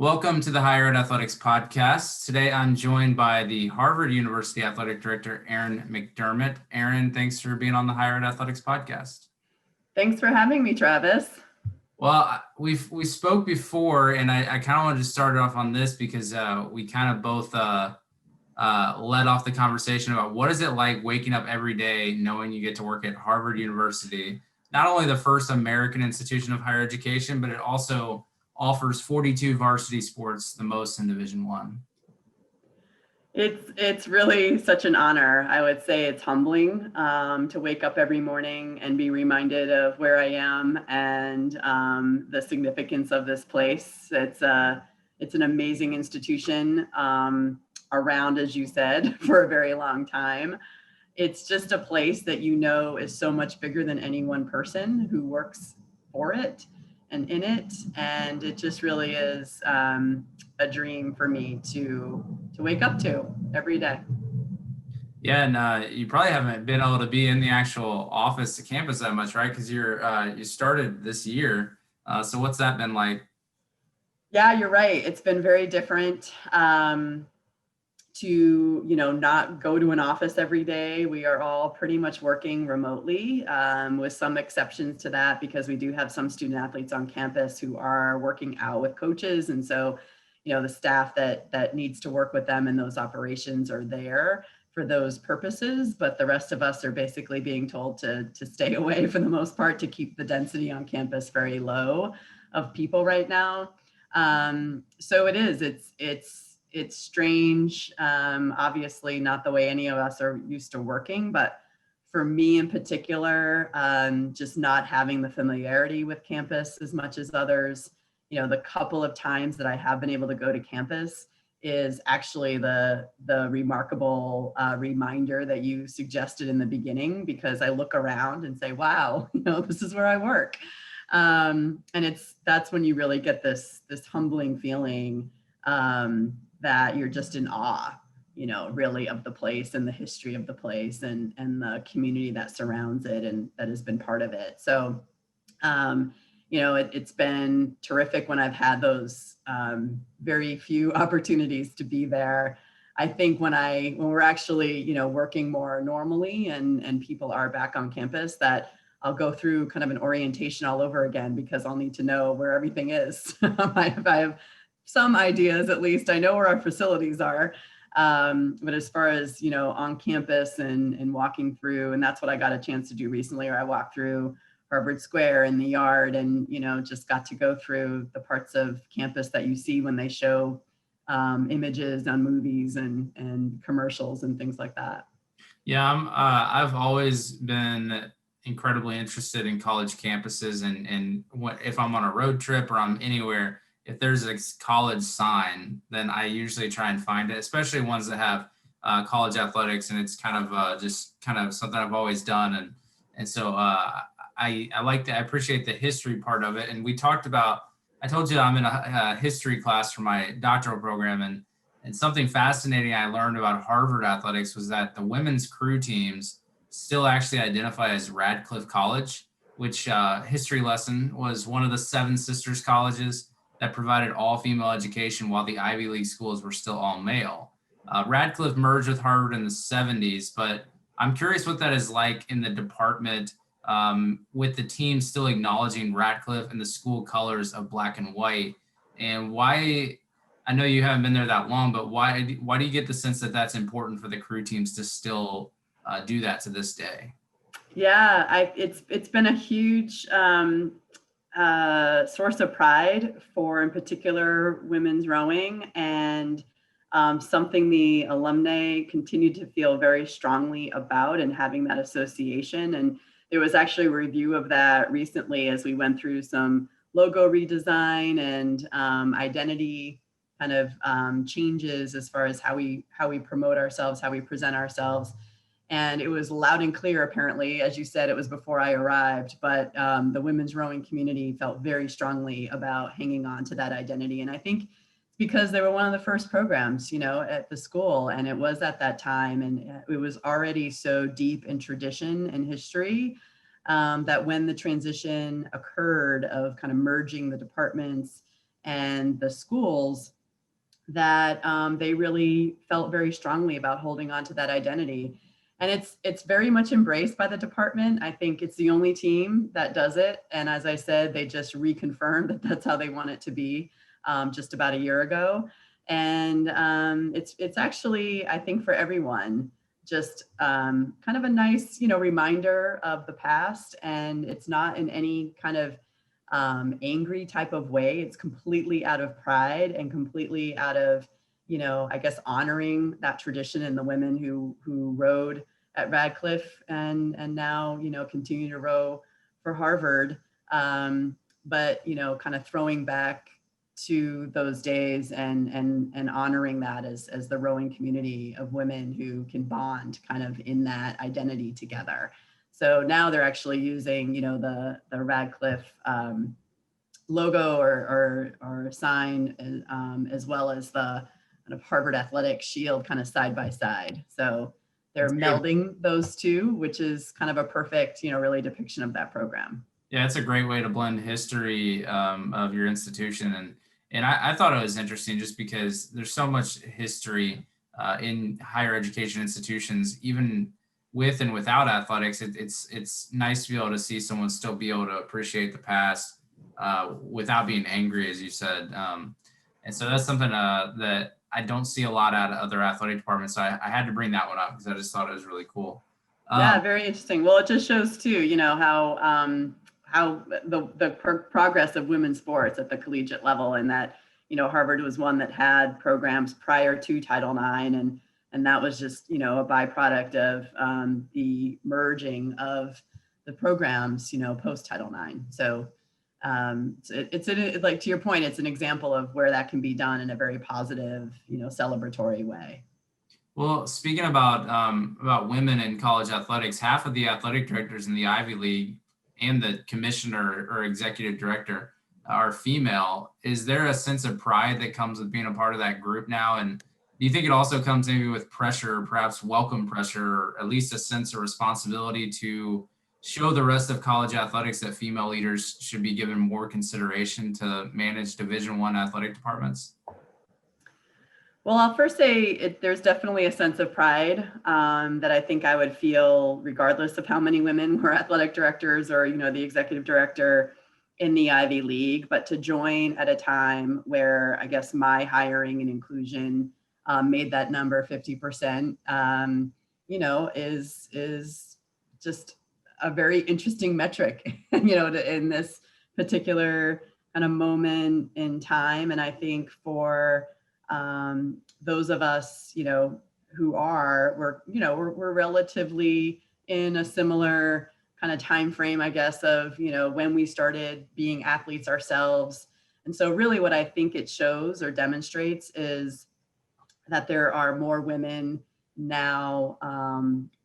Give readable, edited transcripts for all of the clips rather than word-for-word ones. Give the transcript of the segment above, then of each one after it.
Welcome to the Higher Ed Athletics Podcast. Today I'm joined by the Harvard University Athletic Director, Erin McDermott. Erin, thanks for being on the Higher Ed Athletics Podcast. Thanks for having me, Travis. Well, we spoke before, and I kind of wanted to start off on this because we kind of both led off the conversation about what is it like waking up every day knowing you get to work at Harvard University, not only the first American institution of higher education, but it also offers 42 varsity sports, the most in Division I. It's really such an honor. I would say it's humbling to wake up every morning and be reminded of where I am and the significance of this place. It's an amazing institution around, as you said, for a very long time. It's just a place that is so much bigger than any one person who works for it and in it, and it just really is a dream for me to wake up to every day. Yeah, and you probably haven't been able to be in the actual office, the campus that much, right? Because you started this year. So what's that been like? Yeah, you're right. It's been very different to not go to an office every day. We are all pretty much working remotely, with some exceptions to that, because we do have some student athletes on campus who are working out with coaches, and so the staff that needs to work with them in those operations are there for those purposes, but the rest of us are basically being told to stay away for the most part, to keep the density on campus very low of people right now. So it's strange, obviously not the way any of us are used to working, but for me in particular, just not having the familiarity with campus as much as others, the couple of times that I have been able to go to campus is actually the remarkable reminder that you suggested in the beginning, because I look around and say, wow, this is where I work. And that's when you really get this humbling feeling that you're just in awe, really, of the place and the history of the place and the community that surrounds it and that has been part of it. So, it's been terrific when I've had those very few opportunities to be there. I think when we're actually, working more normally and people are back on campus, that I'll go through kind of an orientation all over again, because I'll need to know where everything is. I have some ideas, at least. I know where our facilities are. But as far as, on campus and walking through, and that's what I got a chance to do recently, or I walked through Harvard Square in the yard and, just got to go through the parts of campus that you see when they show images on movies and commercials and things like that. Yeah, I've always been incredibly interested in college campuses, and if I'm on a road trip or I'm anywhere, if there's a college sign, then I usually try and find it, especially ones that have college athletics, and it's kind of just kind of something I've always done, and so I appreciate the history part of it. And we talked about, I told you I'm in a history class for my doctoral program, and something fascinating I learned about Harvard athletics was that the women's crew teams still actually identify as Radcliffe College, which history lesson was one of the 7 sisters colleges that provided all-female education while the Ivy League schools were still all male. Radcliffe merged with Harvard in the 70s, but I'm curious what that is like in the department, with the team still acknowledging Radcliffe and the school colors of black and white. And why, I know you haven't been there that long, but why do you get the sense that that's important for the crew teams to still do that to this day? Yeah, it's been a huge source of pride for, in particular, women's rowing, and something the alumni continue to feel very strongly about, and having that association. And there was actually a review of that recently as we went through some logo redesign and identity kind of changes as far as how we promote ourselves, how we present ourselves. And it was loud and clear, apparently. As you said, it was before I arrived, but the women's rowing community felt very strongly about hanging on to that identity. And I think because they were one of the first programs, at the school, and it was at that time, and it was already so deep in tradition and history, that when the transition occurred of kind of merging the departments and the schools that they really felt very strongly about holding on to that identity. And it's very much embraced by the department. I think it's the only team that does it. And as I said, they just reconfirmed that that's how they want it to be just about a year ago. And it's actually, I think, for everyone, just kind of a nice, reminder of the past. And it's not in any kind of angry type of way. It's completely out of pride and completely out of, I guess, honoring that tradition and the women who rowed at Radcliffe and now, continue to row for Harvard. But, kind of throwing back to those days and honoring that as the rowing community of women who can bond kind of in that identity together. So now they're actually using, the Radcliffe logo or sign, as well as the kind of Harvard Athletic shield kind of side by side. So they're melding those two, which is kind of a perfect, really depiction of that program. Yeah, it's a great way to blend history of your institution, and I thought it was interesting just because there's so much history in higher education institutions, even with and without athletics. It's nice to be able to see someone still be able to appreciate the past without being angry, as you said. And so that's something that I don't see a lot out of other athletic departments. So I had to bring that one up because I just thought it was really cool. Yeah, very interesting. Well, it just shows too, how the progress of women's sports at the collegiate level, and that, Harvard was one that had programs prior to Title IX, and that was just, a byproduct of the merging of the programs, post Title IX. So it's like, to your point, it's an example of where that can be done in a very positive, celebratory way. Well, speaking about women in college athletics, half of the athletic directors in the Ivy League and the commissioner or executive director are female. Is there a sense of pride that comes with being a part of that group now? And do you think it also comes maybe with pressure, perhaps welcome pressure, or at least a sense of responsibility to show the rest of college athletics that female leaders should be given more consideration to manage Division I athletic departments? Well, I'll first say there's definitely a sense of pride that I think I would feel regardless of how many women were athletic directors or, the executive director in the Ivy League. But to join at a time where I guess my hiring and inclusion made that number 50%, is just a very interesting metric, in this particular kind of moment in time. And I think for those of us, we're relatively in a similar kind of time frame, I guess, of, when we started being athletes ourselves. And so really what I think it shows or demonstrates is that there are more women now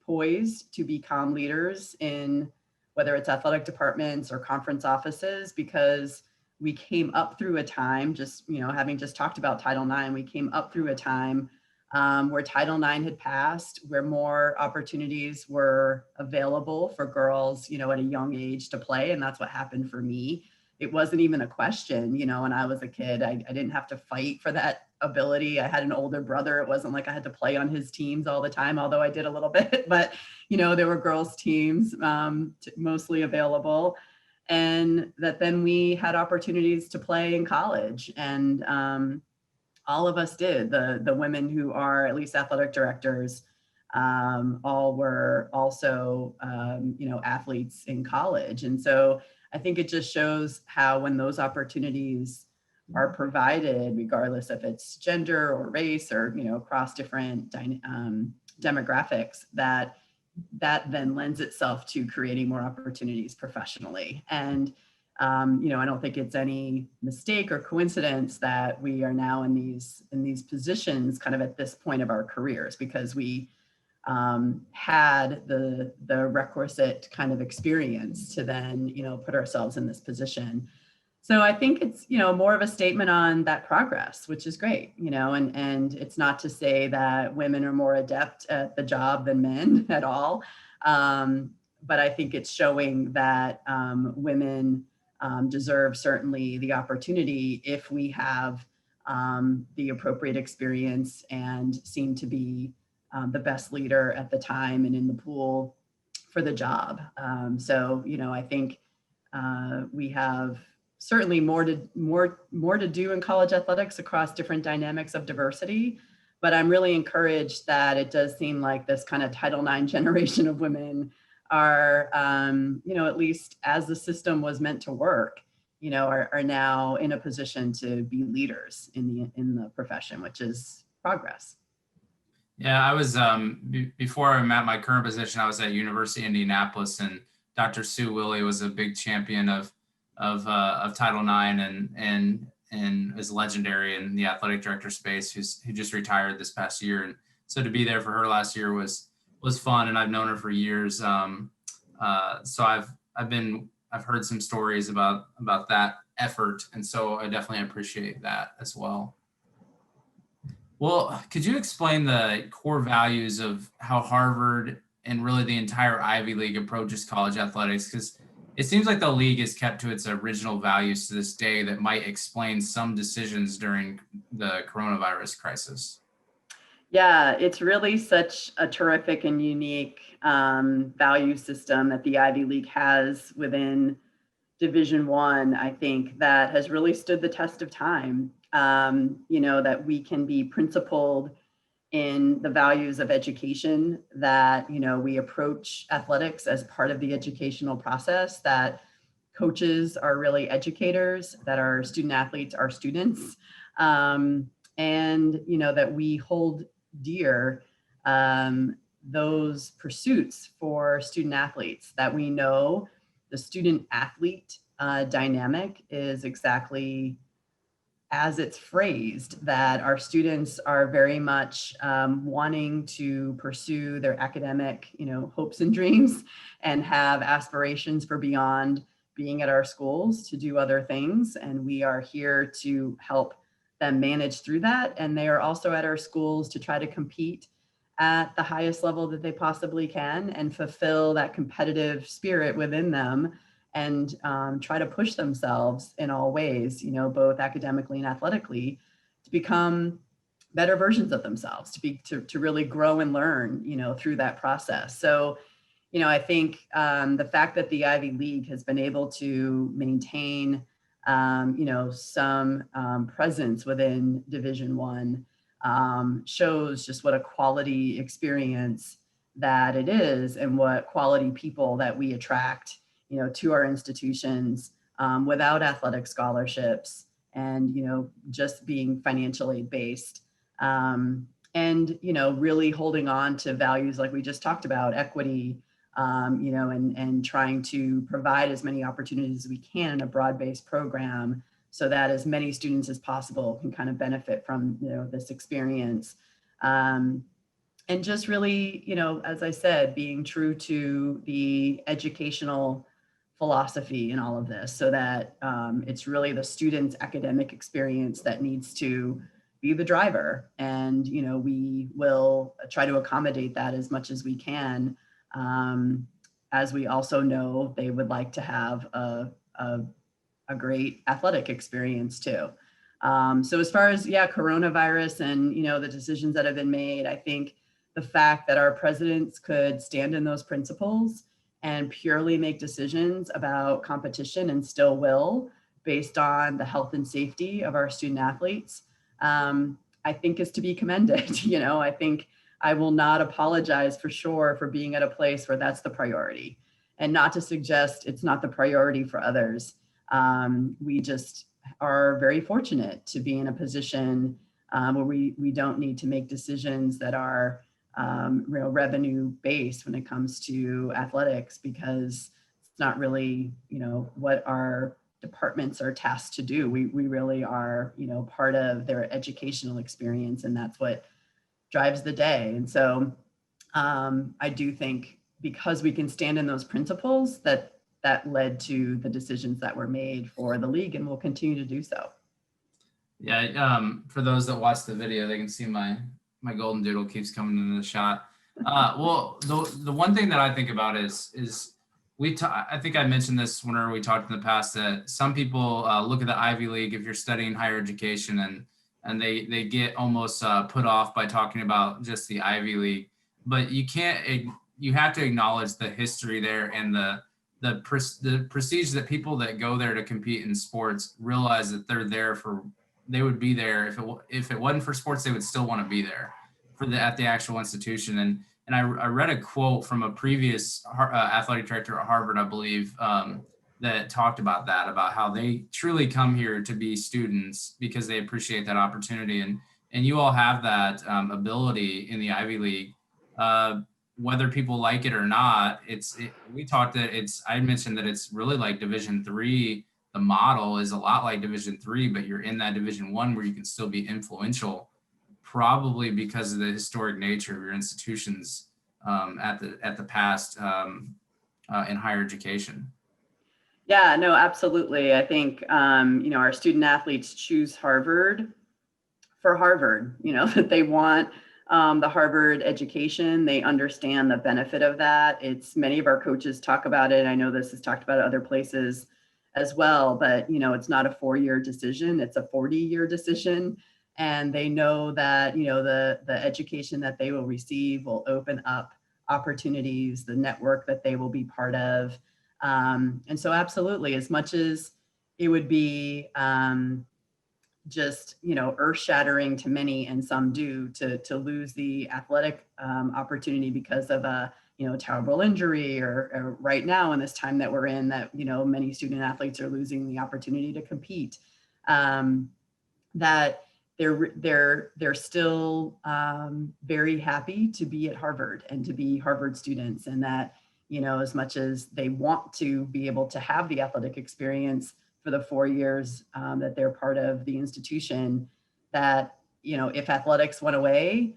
poised to become leaders in whether it's athletic departments or conference offices, because we came up through a time, just, having just talked about Title IX, we came up through a time where Title IX had passed, where more opportunities were available for girls, at a young age to play. And that's what happened for me. It wasn't even a question, when I was a kid. I didn't have to fight for that ability. I had an older brother. It wasn't like I had to play on his teams all the time, although I did a little bit. But, there were girls' teams mostly available. And that then we had opportunities to play in college. And all of us did. The women who are at least athletic directors all were also, athletes in college. And so I think it just shows how when those opportunities are provided, regardless if it's gender or race or, across different demographics, that then lends itself to creating more opportunities professionally. And, I don't think it's any mistake or coincidence that we are now in these positions kind of at this point of our careers, because we had the requisite kind of experience to then, put ourselves in this position. So I think it's, more of a statement on that progress, which is great, and it's not to say that women are more adept at the job than men at all. But I think it's showing that women deserve certainly the opportunity if we have the appropriate experience and seem to be the best leader at the time and in the pool for the job. So, I think we have certainly more to do in college athletics across different dynamics of diversity. But I'm really encouraged that it does seem like this kind of Title IX generation of women are, at least as the system was meant to work, are now in a position to be leaders in the profession, which is progress. Yeah, I was before I'm at my current position, I was at University of Indianapolis, and Dr. Sue Willey was a big champion of Title IX and is legendary in the athletic director space, who just retired this past year. And so to be there for her last year was fun, and I've known her for years. So I've heard some stories about that effort, and so I definitely appreciate that as well. Well, could you explain the core values of how Harvard and really the entire Ivy League approaches college athletics? Because it seems like the league is kept to its original values to this day that might explain some decisions during the coronavirus crisis. Yeah, it's really such a terrific and unique value system that the Ivy League has within Division One, I think, that has really stood the test of time. That we can be principled in the values of education, that, we approach athletics as part of the educational process, that coaches are really educators, that our student athletes are students, and, that we hold dear those pursuits for student athletes, that we know the student athlete dynamic is exactly as it's phrased, that our students are very much wanting to pursue their academic, hopes and dreams, and have aspirations for beyond being at our schools to do other things. And we are here to help them manage through that. And they are also at our schools to try to compete at the highest level that they possibly can and fulfill that competitive spirit within them, and try to push themselves in all ways, both academically and athletically, to become better versions of themselves, to really grow and learn, through that process. So, I think the fact that the Ivy League has been able to maintain, some presence within Division One shows just what a quality experience that it is, and what quality people that we attract, to our institutions without athletic scholarships, and, just being financial aid based. And, really holding on to values like we just talked about, equity, and trying to provide as many opportunities as we can in a broad-based program, so that as many students as possible can kind of benefit from, this experience. And just really, as I said, being true to the educational philosophy in all of this, so that it's really the student's academic experience that needs to be the driver. And, we will try to accommodate that as much as we can, as we also know they would like to have a great athletic experience too. So as far as, coronavirus and, the decisions that have been made, I think the fact that our presidents could stand in those principles and purely make decisions about competition, and still will, based on the health and safety of our student athletes, I think is to be commended. I think I will not apologize for sure for being at a place where that's the priority, and not to suggest it's not the priority for others. We just are very fortunate to be in a position where we don't need to make decisions that are real revenue based when it comes to athletics, because it's not really, what our departments are tasked to do. We really are, part of their educational experience, and that's what drives the day. And so I do think, because we can stand in those principles, that led to the decisions that were made for the league, and will continue to do so. Yeah, for those that watch the video, they can see my golden doodle keeps coming into the shot. Well, the one thing that I think about is I think I mentioned this whenever we talked in the past that some people look at the Ivy League if you're studying higher education, and they get almost put off by talking about just the Ivy League. But you have to acknowledge the history there and the prestige that people that go there to compete in sports realize that they would be there if it wasn't for sports, they would still want to be there at the actual institution. And I read a quote from a previous athletic director at Harvard, I believe, that talked about that, about how they truly come here to be students because they appreciate that opportunity. And you all have that ability in the Ivy League, whether people like it or not. I mentioned that it's really like Division III. The model is a lot like Division III, but you're in that Division I where you can still be influential, probably because of the historic nature of your institutions at the past in higher education. Yeah, no, absolutely. I think, our student athletes choose Harvard for Harvard, that they want the Harvard education. They understand the benefit of that. Many of our coaches talk about it. I know this is talked about at other places as well, but it's not a 4-year decision, it's a 40-year decision. And they know that, the education that they will receive will open up opportunities, the network that they will be part of. And so absolutely, as much as it would be just earth shattering to many, and some do, to lose the athletic opportunity because of a terrible injury, or right now in this time that we're in, that many student athletes are losing the opportunity to compete, that they're still very happy to be at Harvard and to be Harvard students, and that as much as they want to be able to have the athletic experience for the 4 years that they're part of the institution, that if athletics went away,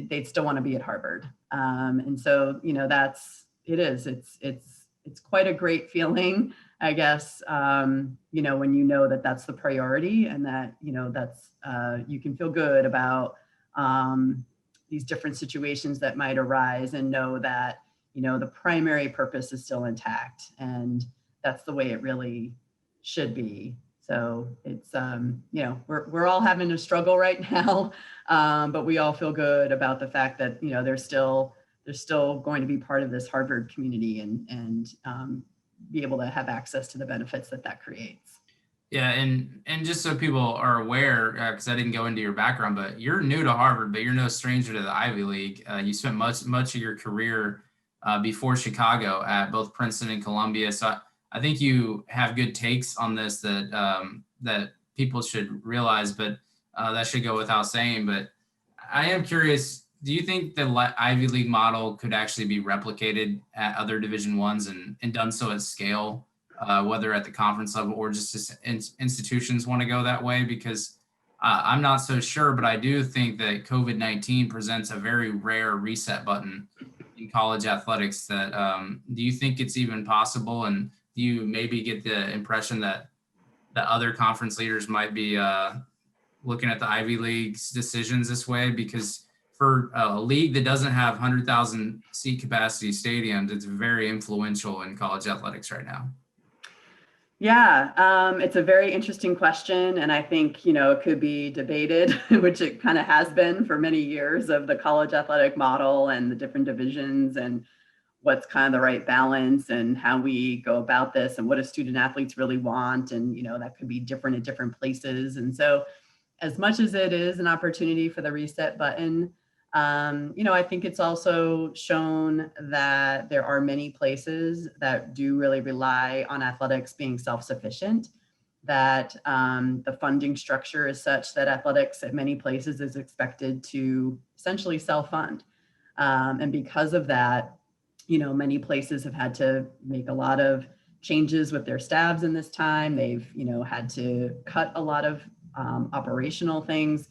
they'd still want to be at Harvard. And so it's quite a great feeling, I guess, when that that's the priority, and that that's you can feel good about these different situations that might arise, and know that the primary purpose is still intact, and that's the way it really should be. So it's we're all having a struggle right now, but we all feel good about the fact that they're still going to be part of this Harvard community, and be able to have access to the benefits that creates. Yeah, and just so people are aware, because I didn't go into your background, but you're new to Harvard, but you're no stranger to the Ivy League. You spent much of your career before Chicago at both Princeton and Columbia. So I think you have good takes on this that people should realize, but that should go without saying. But I am curious, do you think the Ivy League model could actually be replicated at other Division I and done so at scale, whether at the conference level or just as institutions want to go that way? Because I'm not so sure, but I do think that COVID-19 presents a very rare reset button in college athletics. Do you think it's even possible? And do you maybe get the impression that other conference leaders might be looking at the Ivy League's decisions this way? Because for a league that doesn't have 100,000 seat capacity stadiums, it's very influential in college athletics right now. Yeah, it's a very interesting question, and I think it could be debated, which it kind of has been for many years, of the college athletic model and the different divisions, and what's kind of the right balance, and how we go about this, and what do student athletes really want, and that could be different at different places. And so, as much as it is an opportunity for the reset button, I think it's also shown that there are many places that do really rely on athletics being self-sufficient, that the funding structure is such that athletics at many places is expected to essentially self-fund. And because of that, many places have had to make a lot of changes with their staffs in this time. They've, had to cut a lot of operational things.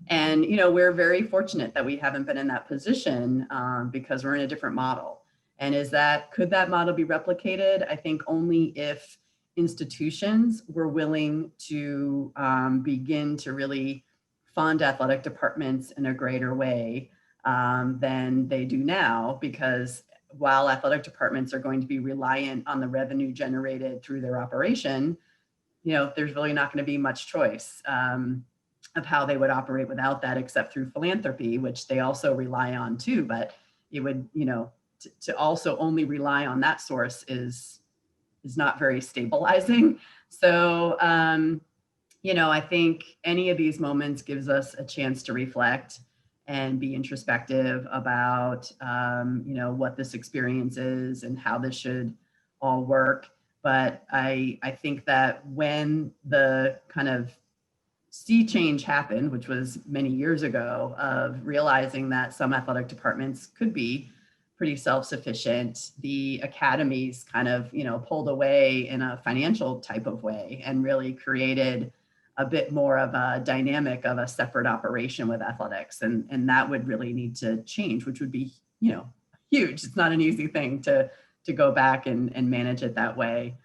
And, we're very fortunate that we haven't been in that position because we're in a different model. And could that model be replicated? I think only if institutions were willing to begin to really fund athletic departments in a greater way than they do now, because while athletic departments are going to be reliant on the revenue generated through their operation, there's really not going to be much choice of how they would operate without that, except through philanthropy, which they also rely on too. But it would, to also only rely on that source is not very stabilizing. So, I think any of these moments gives us a chance to reflect and be introspective about, what this experience is and how this should all work. But I think that when the kind of sea change happened, which was many years ago, of realizing that some athletic departments could be pretty self-sufficient, the academies kind of, pulled away in a financial type of way and really created a bit more of a dynamic of a separate operation with athletics. And that would really need to change, which would be, huge. It's not an easy thing to go back and manage it that way.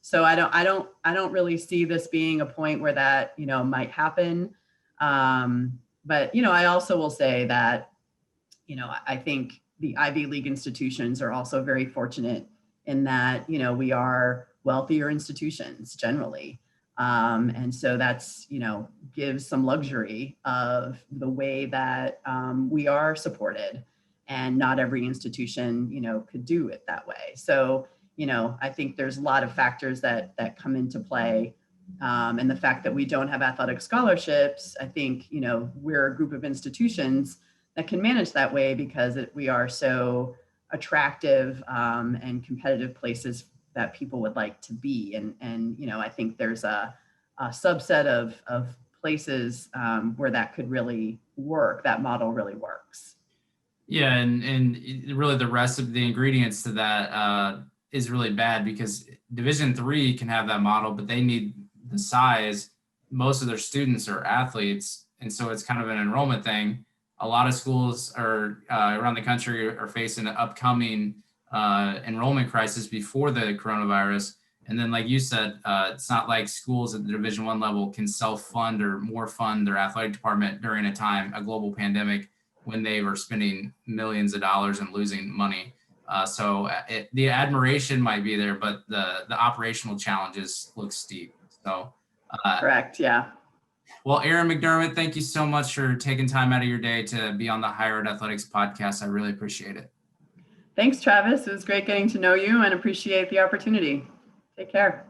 So I don't really see this being a point where that, might happen. But, I also will say that, I think the Ivy League institutions are also very fortunate in that, we are wealthier institutions generally. And so that's, gives some luxury of the way that we are supported, and not every institution, could do it that way. So, I think there's a lot of factors that come into play. And the fact that we don't have athletic scholarships, I think, we're a group of institutions that can manage that way because we are so attractive and competitive places that people would like to be. And I think there's a subset of places where that could really work. That model really works. Yeah, and really the rest of the ingredients to that is really bad, because Division III can have that model, but they need the size. Most of their students are athletes, and so it's kind of an enrollment thing. A lot of schools are around the country are facing an upcoming enrollment crisis before the coronavirus. And then, like you said, it's not like schools at the Division I level can self-fund or more fund their athletic department during a global pandemic, when they were spending millions of dollars and losing money. So the admiration might be there, but the operational challenges look steep. So Correct. Yeah. Well, Erin McDermott, thank you so much for taking time out of your day to be on the Higher Ed Athletics podcast. I really appreciate it. Thanks, Travis. It was great getting to know you and appreciate the opportunity. Take care.